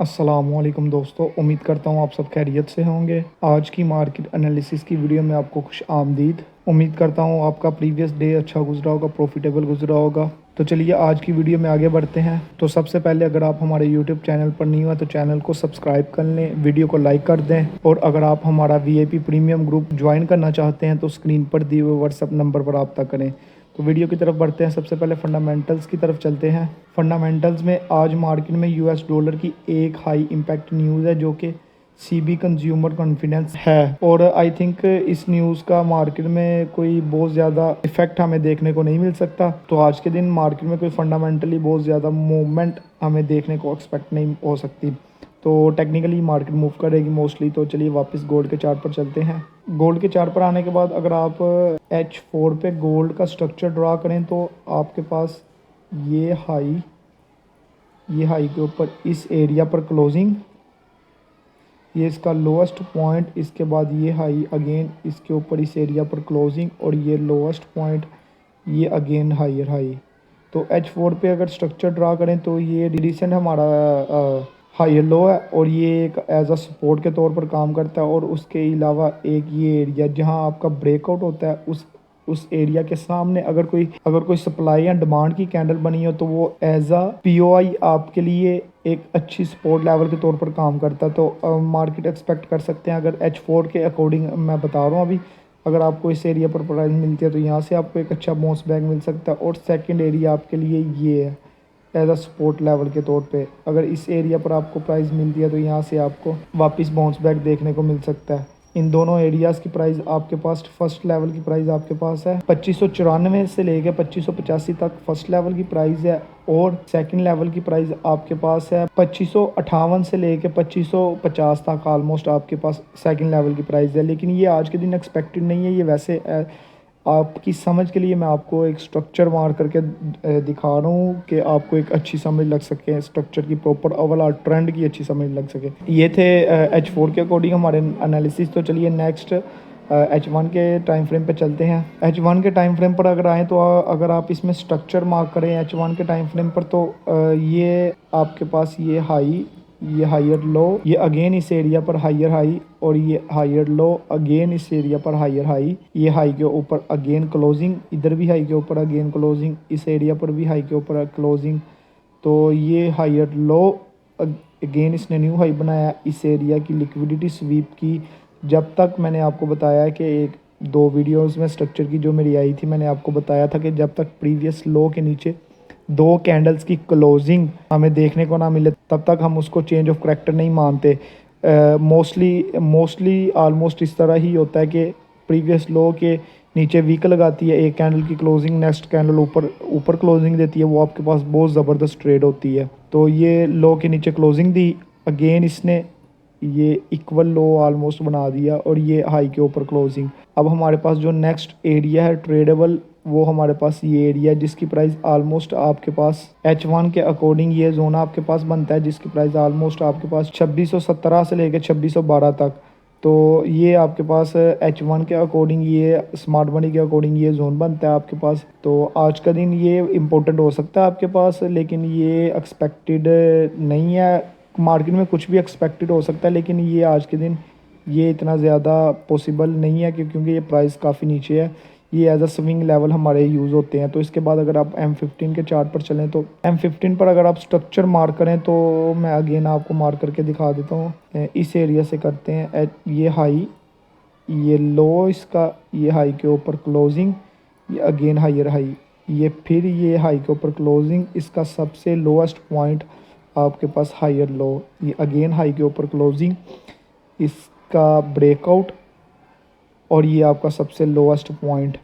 अस्सलामुअलैकुम दोस्तों, उम्मीद करता हूँ आप सब खैरियत से होंगे। आज की मार्केट एनालिसिस की वीडियो में आपको खुश आमदीद। उम्मीद करता हूँ आपका प्रीवियस डे अच्छा गुजरा होगा, प्रॉफिटेबल गुजरा होगा। तो चलिए आज की वीडियो में आगे बढ़ते हैं। तो सबसे पहले अगर आप हमारे यूट्यूब चैनल पर नहीं हुआ तो चैनल को सब्सक्राइब कर लें, वीडियो को लाइक कर दें। और अगर आप हमारा वीआईपी प्रीमियम ग्रुप ज्वाइन करना चाहते हैं तो स्क्रीन पर दिए हुए व्हाट्सएप नंबर पर रब्ता करें। तो वीडियो की तरफ बढ़ते हैं। सबसे पहले फंडामेंटल्स की तरफ चलते हैं। फंडामेंटल्स में आज मार्केट में यूएस डॉलर की एक हाई इम्पैक्ट न्यूज़ है जो कि सीबी कंज्यूमर कॉन्फिडेंस है। और आई थिंक इस न्यूज़ का मार्केट में कोई बहुत ज़्यादा इफेक्ट हमें देखने को नहीं मिल सकता। तो आज के दिन मार्केट में कोई फंडामेंटली बहुत ज़्यादा मूवमेंट हमें देखने को एक्सपेक्ट नहीं हो सकती। तो टेक्निकली मार्केट मूव करेगी मोस्टली। तो चलिए वापस गोल्ड के चार्ट पर चलते हैं। गोल्ड के चार्ट पर आने के बाद अगर आप H4 पे गोल्ड का स्ट्रक्चर ड्रा करें तो आपके पास ये हाई के ऊपर इस एरिया पर क्लोजिंग, ये इसका लोएस्ट पॉइंट, इसके बाद ये हाई अगेन इसके ऊपर इस एरिया पर क्लोजिंग, और ये लोएस्ट पॉइंट, ये अगेन हायर हाई। तो H4 पे अगर स्ट्रक्चर ड्रा करें तो ये रिसेंट हमारा हायर लो है और ये एक एज अ सपोर्ट के तौर पर काम करता है। और उसके अलावा एक ये एरिया जहां आपका ब्रेकआउट होता है, उस एरिया के सामने अगर कोई सप्लाई या डिमांड की कैंडल बनी हो तो वो एज अ पीओआई आपके लिए एक अच्छी सपोर्ट लेवल के तौर पर काम करता है। तो मार्केट एक्सपेक्ट कर सकते हैं अगर H4 के अकॉर्डिंग मैं बता रहा हूँ अभी, अगर आपको इस एरिया पर प्राइस मिलती है तो यहाँ से आपको एक अच्छा बाउंस बैक मिल सकता है। और सेकंड एरिया आपके लिए ये है एज अ सपोर्ट लेवल के तौर पे। अगर इस एरिया पर आपको प्राइस मिलती है तो यहाँ से आपको वापस बाउंस बैक देखने को मिल सकता है। इन दोनों एरियाज़ की प्राइस आपके पास, फर्स्ट लेवल की प्राइस आपके पास है 2594 से लेके 2585 तक फर्स्ट लेवल की प्राइस है। और सेकंड लेवल की प्राइस आपके पास है 2558 से लेके 2550 तक ऑलमोस्ट आपके पास सेकंड लेवल की प्राइस है। लेकिन ये आज के दिन एक्सपेक्टेड नहीं है, ये वैसे आपकी समझ के लिए मैं आपको एक स्ट्रक्चर मार करके दिखा रहा हूँ कि आपको एक अच्छी समझ लग सके, स्ट्रक्चर की प्रॉपर ओवरऑल ट्रेंड की अच्छी समझ लग सके। ये थे H4 के अकॉर्डिंग हमारे एनालिसिस। तो चलिए नेक्स्ट H1 के टाइम फ्रेम पे चलते हैं। H1 के टाइम फ्रेम पर अगर आएँ तो अगर आप इसमें स्ट्रक्चर मार्क करें H1 के टाइम फ्रेम पर तो ये आपके पास ये हाई, ये हायर लो, ये अगेन इस एरिया पर हायर हाई, और ये हायर लो अगेन इस एरिया पर हायर हाई, ये हाई के ऊपर अगेन क्लोजिंग, इधर भी हाई के ऊपर अगेन क्लोजिंग, इस एरिया पर भी हाई के ऊपर क्लोजिंग। तो ये हायर लो अगेन इसने न्यू हाई बनाया। इस एरिया की लिक्विडिटी स्वीप की। जब तक मैंने आपको बताया कि एक दो वीडियोस में स्ट्रक्चर की जो मेरी आई थी, मैंने आपको बताया था कि जब तक प्रीवियस लो के नीचे दो कैंडल्स की क्लोजिंग हमें देखने को ना मिले तब तक हम उसको चेंज ऑफ करैक्टर नहीं मानते। मोस्टली ऑलमोस्ट इस तरह ही होता है कि प्रीवियस लो के नीचे वीक लगाती है एक कैंडल की क्लोजिंग, नेक्स्ट कैंडल ऊपर क्लोजिंग देती है, वो आपके पास बहुत ज़बरदस्त ट्रेड होती है। तो ये लो के नीचे क्लोजिंग दी, अगेन इसने ये इक्वल लो ऑलमोस्ट बना दिया, और ये हाई के ऊपर क्लोजिंग। अब हमारे पास जो नेक्स्ट एरिया है ट्रेडेबल, वो हमारे पास ये एरिया है जिसकी प्राइस ऑलमोस्ट आपके पास H1 के अकॉर्डिंग ये जोन आपके पास बनता है जिसकी प्राइस ऑलमोस्ट आपके पास 2617 से लेकर 2612 तक। तो ये आपके पास H1 के अकॉर्डिंग, ये स्मार्ट मनी के अकॉर्डिंग ये जोन बनता है आपके पास। तो आज का दिन ये इम्पोर्टेंट हो सकता है आपके पास, लेकिन ये एक्सपेक्टेड नहीं है। मार्केट में कुछ भी एक्सपेक्टेड हो सकता है, लेकिन ये आज के दिन ये इतना ज़्यादा पॉसिबल नहीं है क्योंकि ये प्राइस काफ़ी नीचे है। ये एज अ स्विंग लेवल हमारे यूज़ होते हैं। तो इसके बाद अगर आप M15 के चार्ट पर चलें तो M15 पर अगर आप स्ट्रक्चर मार्क करें तो मैं अगेन आपको मार्क करके दिखा देता हूँ। इस एरिया से करते हैं ये हाई, ये लो इसका, ये हाई के ऊपर क्लोजिंग, ये अगेन हायर हाई, ये फिर ये हाई के ऊपर क्लोजिंग, इसका सबसे लोएस्ट पॉइंट आपके पास हायर लो, ये अगेन हाई के ऊपर क्लोजिंग, इसका ब्रेकआउट, और ये आपका सबसे लोएस्ट पॉइंट,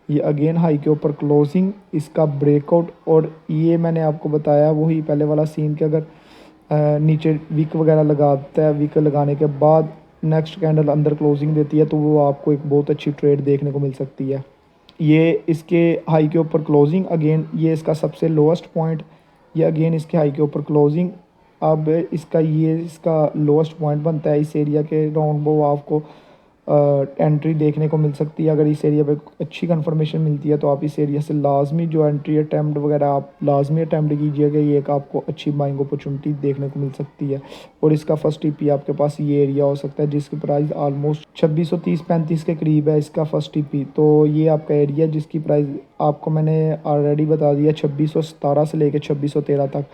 ये अगेन हाई के ऊपर क्लोजिंग, इसका ब्रेकआउट। और ये मैंने आपको बताया वही पहले वाला सीन कि अगर नीचे वीक वगैरह लगाता है, वीक लगाने के बाद नेक्स्ट कैंडल अंदर क्लोजिंग देती है तो वो आपको एक बहुत अच्छी ट्रेड देखने को मिल सकती है। ये इसके हाई के ऊपर क्लोजिंग, अगेन ये इसका सबसे लोएस्ट पॉइंट, ये अगेन इसके हाई के ऊपर क्लोजिंग। अब इसका लोएस्ट पॉइंट बनता है इस एरिया के राउंड, वो आपको एंट्री देखने को मिल सकती है। अगर इस एरिया पे अच्छी कंफर्मेशन मिलती है तो आप इस एरिया से लाजमी जो एंट्री अटैम्प्ट वगैरह आप लाजमी अटैम्प्ट कीजिएगा, ये एक आपको अच्छी बाइंग अपॉर्चुनिटी देखने को मिल सकती है। और इसका फर्स्ट टीपी आपके पास ये एरिया हो सकता है जिसकी प्राइस ऑलमोस्ट 2630-35 के करीब है इसका फर्स्ट टीपी। तो ये आपका एरिया जिसकी प्राइस आपको मैंने ऑलरेडी बता दिया 2617 से लेकर 2613 तक,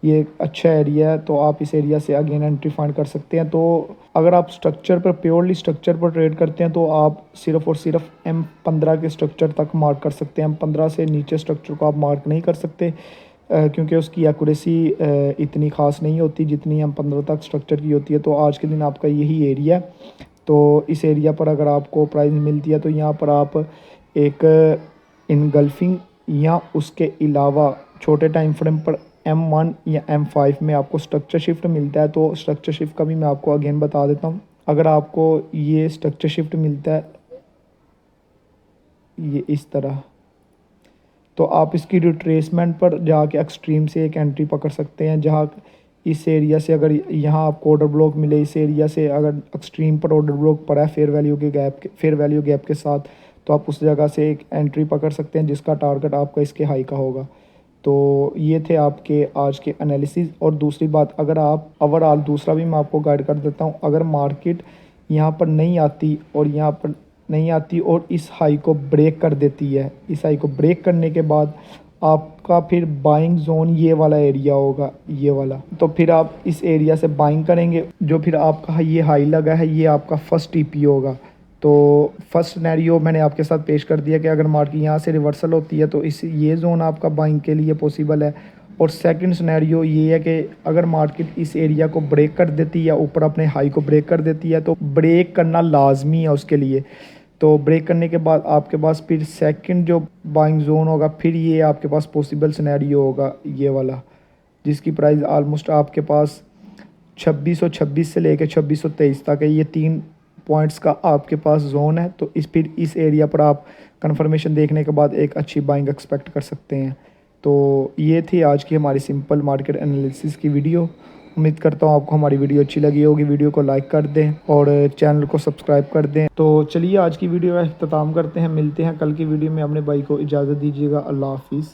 ये एक अच्छा एरिया है। तो आप इस एरिया से अगेन एंट्री फाइंड कर सकते हैं। तो अगर आप स्ट्रक्चर पर प्योरली स्ट्रक्चर पर ट्रेड करते हैं तो आप सिर्फ़ और सिर्फ M15 के स्ट्रक्चर तक मार्क कर सकते हैं। M15 से नीचे स्ट्रक्चर को आप मार्क नहीं कर सकते क्योंकि उसकी एक्यूरेसी इतनी ख़ास नहीं होती जितनी M15 तक स्ट्रक्चर की होती है। तो आज के दिन आपका यही एरिया है। तो इस एरिया पर अगर आपको प्राइस मिलती है तो यहाँ पर आप एक इनगल्फिंग या उसके अलावा छोटे टाइम फ्रेम पर M1 या M5 में आपको स्ट्रक्चर शिफ्ट मिलता है। तो स्ट्रक्चर शिफ्ट का भी मैं आपको अगेन बता देता हूँ। अगर आपको ये स्ट्रक्चर शिफ्ट मिलता है ये इस तरह, तो आप इसकी रिट्रेसमेंट पर जाके एक्सट्रीम से एक एंट्री पकड़ सकते हैं। जहाँ इस एरिया से अगर यहाँ आपको ऑर्डर ब्लॉक मिले, इस एरिया से अगर एक्सट्रीम पर ऑर्डर ब्लॉक पड़ा है फेयर वैल्यू गैप के साथ, तो आप उस जगह से एक एंट्री पकड़ सकते हैं जिसका टारगेट आपका इसके हाई का होगा। तो ये थे आपके आज के एनालिसिस। और दूसरी बात, अगर आप ओवरऑल दूसरा भी मैं आपको गाइड कर देता हूँ, अगर मार्केट यहाँ पर नहीं आती और इस हाई को ब्रेक कर देती है, इस हाई को ब्रेक करने के बाद आपका फिर बाइंग जोन ये वाला एरिया होगा, ये वाला। तो फिर आप इस एरिया से बाइंग करेंगे। जो फिर आपका ये हाई लगा है ये आपका फर्स्ट टीपी होगा। तो फर्स्ट सिनेरियो मैंने आपके साथ पेश कर दिया कि अगर मार्केट यहाँ से रिवर्सल होती है तो ये जोन आपका बाइंग के लिए पॉसिबल है। और सेकंड सिनेरियो ये है कि अगर मार्केट इस एरिया को ब्रेक कर देती है, ऊपर अपने हाई को ब्रेक कर देती है, तो ब्रेक करना लाजमी है उसके लिए। तो ब्रेक करने के बाद आपके पास फिर सेकंड जो बाइंग जोन होगा, फिर ये आपके पास पॉसिबल सिनेरियो होगा ये वाला, जिसकी प्राइस ऑलमोस्ट आपके पास 2626 से लेकर 2623 तक है। ये 3 पॉइंट्स का आपके पास जोन है। तो इस एरिया पर आप कंफर्मेशन देखने के बाद एक अच्छी बाइंग एक्सपेक्ट कर सकते हैं। तो ये थी आज की हमारी सिंपल मार्केट एनालिसिस की वीडियो। उम्मीद करता हूँ आपको हमारी वीडियो अच्छी लगी होगी। वीडियो को लाइक कर दें और चैनल को सब्सक्राइब कर दें। तो चलिए आज की वीडियो का अख्ताम करते हैं। मिलते हैं कल की वीडियो में। अपने भाई को इजाज़त दीजिएगा। अल्लाह हाफिज़।